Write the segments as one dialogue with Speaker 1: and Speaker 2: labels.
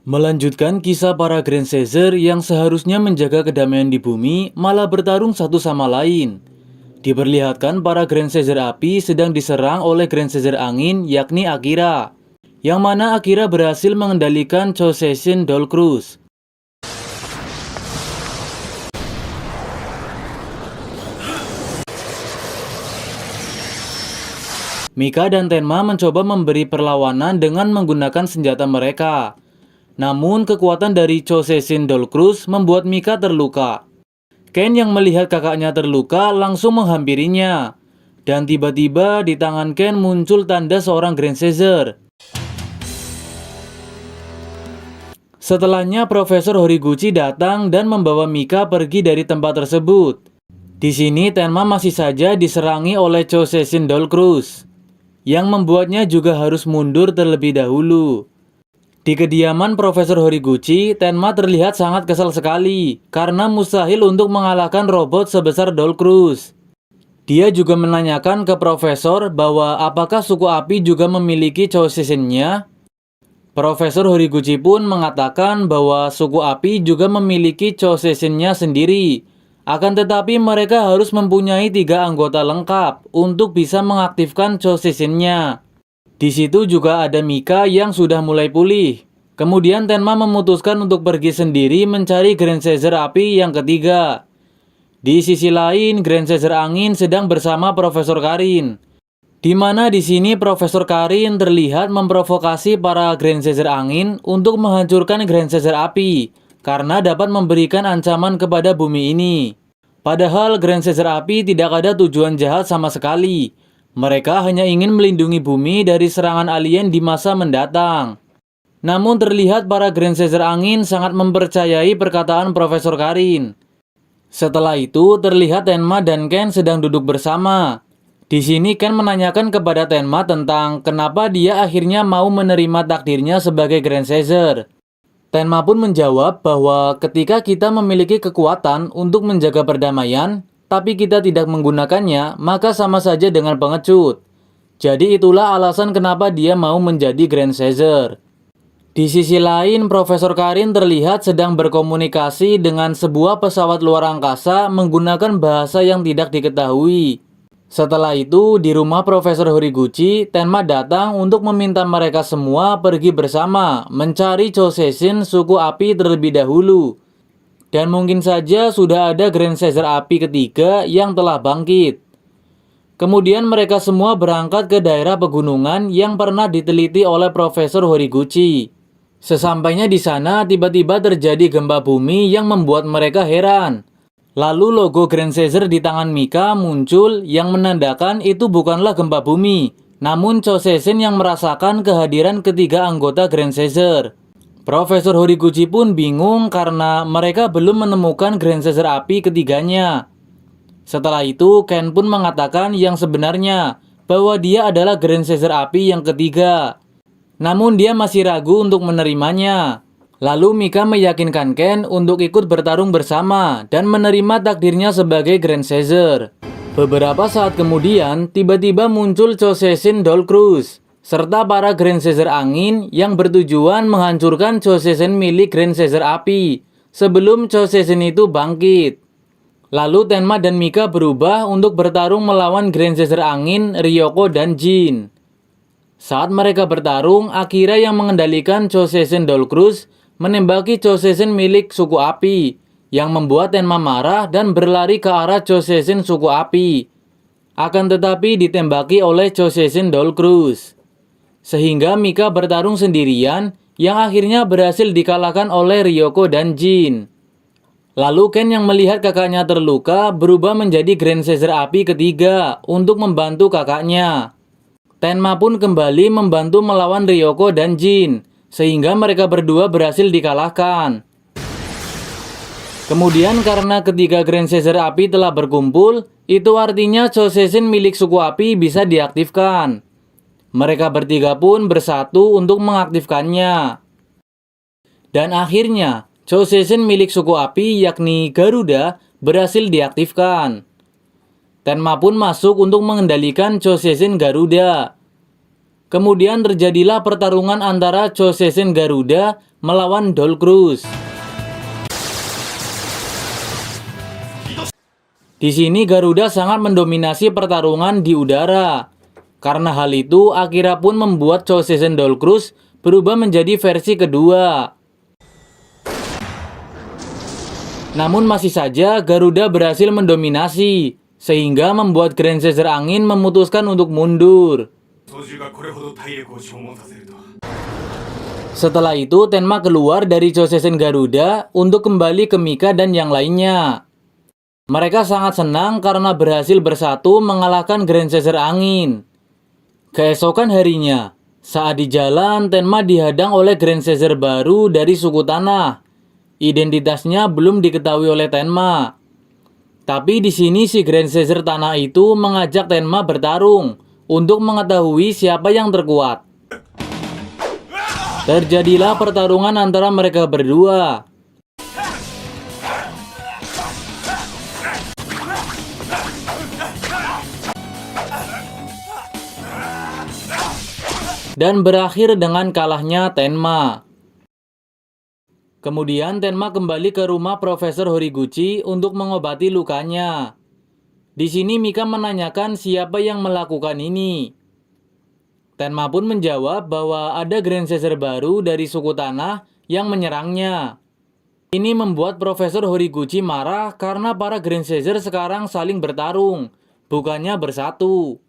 Speaker 1: Melanjutkan kisah para Grand Caesar yang seharusnya menjaga kedamaian di bumi malah bertarung satu sama lain. Diperlihatkan para Grand Caesar api sedang diserang oleh Grand Caesar angin yakni Akira, yang mana Akira berhasil mengendalikan Chouseisin Doll Cruise. Mika dan Tenma mencoba memberi perlawanan dengan menggunakan senjata mereka. Namun kekuatan dari Chouseisin Doll Cruise membuat Mika terluka. Ken yang melihat kakaknya terluka langsung menghampirinya. Dan tiba-tiba di tangan Ken muncul tanda seorang Grand Caesar. Setelahnya Profesor Horiguchi datang dan membawa Mika pergi dari tempat tersebut. Di sini Tenma masih saja diserangi oleh Chouseisin Doll Cruise, yang membuatnya juga harus mundur terlebih dahulu. Di kediaman Profesor Horiguchi, Tenma terlihat sangat kesal sekali karena mustahil untuk mengalahkan robot sebesar Doll Cruise. Dia juga menanyakan ke Profesor bahwa apakah suku api juga memiliki Chouseisin-nya. Profesor Horiguchi pun mengatakan bahwa suku api juga memiliki Chouseisin-nya sendiri. Akan tetapi mereka harus mempunyai 3 anggota lengkap untuk bisa mengaktifkan Chouseisin-nya. Di situ juga ada Mika yang sudah mulai pulih. Kemudian Tenma memutuskan untuk pergi sendiri mencari Grand Caesar api yang ketiga. Di sisi lain, Grand Caesar angin sedang bersama Profesor Karin. Di mana di sini Profesor Karin terlihat memprovokasi para Grand Caesar angin untuk menghancurkan Grand Caesar api karena dapat memberikan ancaman kepada bumi ini. Padahal Grand Caesar api tidak ada tujuan jahat sama sekali. Mereka hanya ingin melindungi bumi dari serangan alien di masa mendatang. Namun terlihat para Grand Caesar angin sangat mempercayai perkataan Profesor Karin. Setelah itu terlihat Tenma dan Ken sedang duduk bersama. Di sini Ken menanyakan kepada Tenma tentang kenapa dia akhirnya mau menerima takdirnya sebagai Grand Caesar. Tenma pun menjawab bahwa ketika kita memiliki kekuatan untuk menjaga perdamaian, tapi kita tidak menggunakannya, maka sama saja dengan pengecut. Jadi itulah alasan kenapa dia mau menjadi Grand Caesar. Di sisi lain, Profesor Karin terlihat sedang berkomunikasi dengan sebuah pesawat luar angkasa menggunakan bahasa yang tidak diketahui. Setelah itu, di rumah Profesor Horiguchi, Tenma datang untuk meminta mereka semua pergi bersama mencari Chouseisin suku api terlebih dahulu. Dan mungkin saja sudah ada Grand Caesar api ketiga yang telah bangkit. Kemudian mereka semua berangkat ke daerah pegunungan yang pernah diteliti oleh Profesor Horiguchi. Sesampainya di sana, tiba-tiba terjadi gempa bumi yang membuat mereka heran. Lalu logo Grand Caesar di tangan Mika muncul yang menandakan itu bukanlah gempa bumi, namun Chouseisin yang merasakan kehadiran ketiga anggota Grand Caesar. Profesor Horiguchi pun bingung karena mereka belum menemukan Grand Caesar api ketiganya. Setelah itu, Ken pun mengatakan yang sebenarnya, bahwa dia adalah Grand Caesar api yang ketiga. Namun dia masih ragu untuk menerimanya. Lalu Mika meyakinkan Ken untuk ikut bertarung bersama dan menerima takdirnya sebagai Grand Caesar. Beberapa saat kemudian, tiba-tiba muncul Chouseisin Doll Cruise serta para Grand Caesar angin yang bertujuan menghancurkan Chouseisin milik Grand Caesar api sebelum Chouseisin itu bangkit. Lalu Tenma dan Mika berubah untuk bertarung melawan Grand Caesar angin, Ryoko dan Jin. Saat mereka bertarung, Akira yang mengendalikan Chouseisin Doll Cruise menembaki Chouseisin milik suku api yang membuat Tenma marah dan berlari ke arah Chouseisin suku api. Akan tetapi ditembaki oleh Chouseisin Doll Cruise. Sehingga Mika bertarung sendirian yang akhirnya berhasil dikalahkan oleh Ryoko dan Jin. Lalu Ken yang melihat kakaknya terluka berubah menjadi Grand Caesar api ketiga untuk membantu kakaknya. Tenma pun kembali membantu melawan Ryoko dan Jin, sehingga mereka berdua berhasil dikalahkan. Kemudian karena ketiga Grand Caesar api telah berkumpul, itu artinya Chouseisin milik suku api bisa diaktifkan. Mereka bertiga pun bersatu untuk mengaktifkannya. Dan akhirnya, Chouseisin milik suku api yakni Garuda berhasil diaktifkan. Tenma pun masuk untuk mengendalikan Chouseisin Garuda. Kemudian terjadilah pertarungan antara Chouseisin Garuda melawan Doll Cruise. Di sini Garuda sangat mendominasi pertarungan di udara. Karena hal itu, Akira pun membuat Chouseisin Doll Cruise berubah menjadi versi kedua. Namun masih saja Garuda berhasil mendominasi, sehingga membuat Grand Caesar Angin memutuskan untuk mundur. Setelah itu, Tenma keluar dari Chouseisin Garuda untuk kembali ke Mika dan yang lainnya. Mereka sangat senang karena berhasil bersatu mengalahkan Grand Caesar Angin. Keesokan harinya, saat di jalan, Tenma dihadang oleh Grand Caesar baru dari suku Tanah. Identitasnya belum diketahui oleh Tenma. Tapi di sini si Grand Caesar Tanah itu mengajak Tenma bertarung untuk mengetahui siapa yang terkuat. Terjadilah pertarungan antara mereka berdua. Dan berakhir dengan kalahnya Tenma. Kemudian Tenma kembali ke rumah Profesor Horiguchi untuk mengobati lukanya. Di sini Mika menanyakan siapa yang melakukan ini. Tenma pun menjawab bahwa ada Grand Caesar baru dari suku Tanah yang menyerangnya. Ini membuat Profesor Horiguchi marah karena para Grand Caesar sekarang saling bertarung, bukannya bersatu.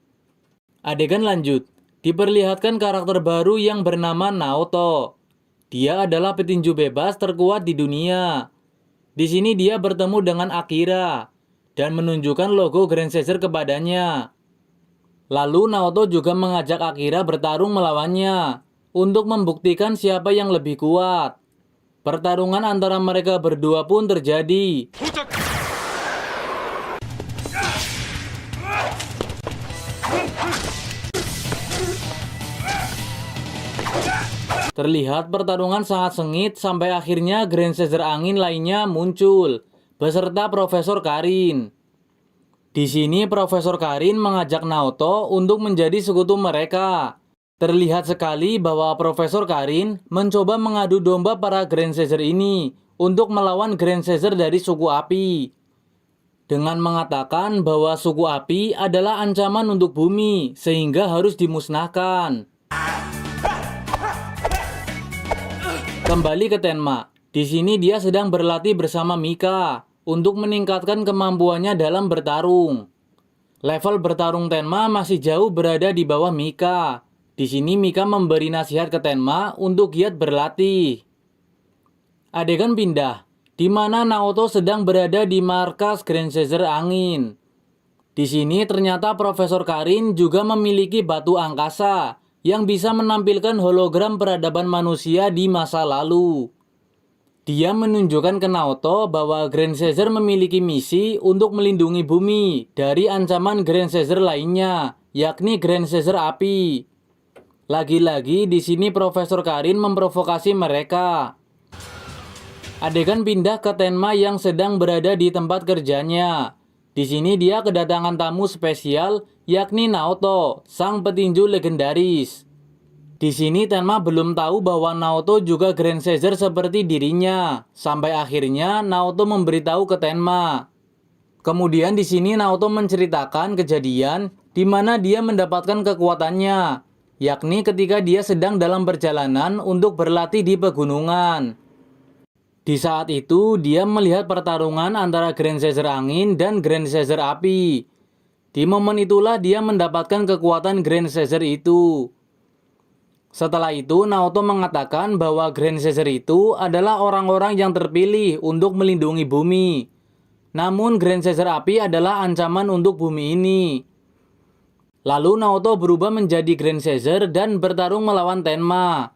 Speaker 1: Adegan lanjut, diperlihatkan karakter baru yang bernama Naoto. Dia adalah petinju bebas terkuat di dunia. Di sini dia bertemu dengan Akira dan menunjukkan logo Grand Caesar kepadanya. Lalu Naoto juga mengajak Akira bertarung melawannya untuk membuktikan siapa yang lebih kuat. Pertarungan antara mereka berdua pun terjadi. Terlihat pertarungan sangat sengit sampai akhirnya Grand Caesar Angin lainnya muncul beserta Profesor Karin. Di sini Profesor Karin mengajak Naoto untuk menjadi sekutu mereka. Terlihat sekali bahwa Profesor Karin mencoba mengadu domba para Grand Caesar ini untuk melawan Grand Caesar dari suku api. Dengan mengatakan bahwa suku api adalah ancaman untuk bumi sehingga harus dimusnahkan. Kembali ke Tenma. Di sini dia sedang berlatih bersama Mika untuk meningkatkan kemampuannya dalam bertarung. Level bertarung Tenma masih jauh berada di bawah Mika. Di sini Mika memberi nasihat ke Tenma untuk giat berlatih. Adegan pindah, di mana Naoto sedang berada di markas Grand Caesar Angin. Di sini ternyata Profesor Karin juga memiliki batu angkasa yang bisa menampilkan hologram peradaban manusia di masa lalu. Dia menunjukkan ke Naoto bahwa Grand Caesar memiliki misi untuk melindungi bumi dari ancaman Grand Caesar lainnya, yakni Grand Caesar api. Lagi-lagi di sini Profesor Karin memprovokasi mereka. Adegan pindah ke Tenma yang sedang berada di tempat kerjanya. Di sini dia kedatangan tamu spesial, yakni Naoto, sang petinju legendaris. Di sini Tenma belum tahu bahwa Naoto juga Grand Caesar seperti dirinya, sampai akhirnya Naoto memberitahu ke Tenma. Kemudian di sini Naoto menceritakan kejadian di mana dia mendapatkan kekuatannya, yakni ketika dia sedang dalam perjalanan untuk berlatih di pegunungan. Di saat itu, dia melihat pertarungan antara Grand Caesar Angin dan Grand Caesar Api. Di momen itulah dia mendapatkan kekuatan Grand Caesar itu. Setelah itu, Naoto mengatakan bahwa Grand Caesar itu adalah orang-orang yang terpilih untuk melindungi bumi. Namun Grand Caesar Api adalah ancaman untuk bumi ini. Lalu Naoto berubah menjadi Grand Caesar dan bertarung melawan Tenma.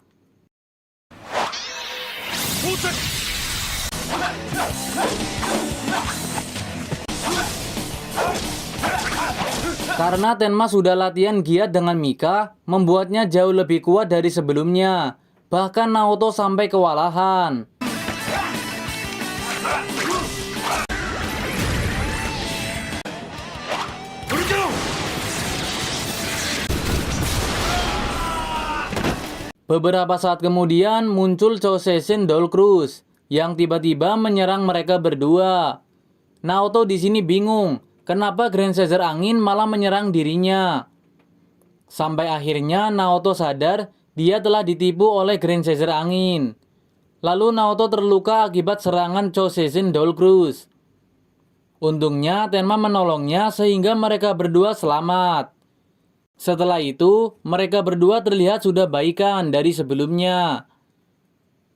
Speaker 1: Karena Tenma sudah latihan giat dengan Mika, membuatnya jauh lebih kuat dari sebelumnya. Bahkan Naoto sampai kewalahan. Beberapa saat kemudian muncul Chouseisin Dollcruise yang tiba-tiba menyerang mereka berdua. Naoto di sini bingung, kenapa Grand Caesar angin malah menyerang dirinya. Sampai akhirnya Naoto sadar dia telah ditipu oleh Grand Caesar angin. Lalu Naoto terluka akibat serangan Chouseisin Dollcruise. Untungnya Tenma menolongnya sehingga mereka berdua selamat. Setelah itu, mereka berdua terlihat sudah baikan dari sebelumnya.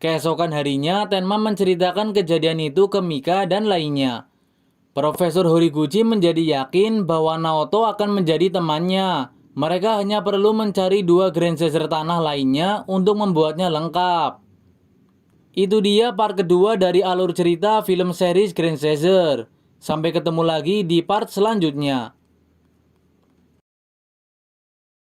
Speaker 1: Keesokan harinya, Tenma menceritakan kejadian itu ke Mika dan lainnya. Profesor Horiguchi menjadi yakin bahwa Naoto akan menjadi temannya. Mereka hanya perlu mencari 2 Grand Caesar tanah lainnya untuk membuatnya lengkap. Itu dia part kedua dari alur cerita film series Grand Caesar. Sampai ketemu lagi di part selanjutnya.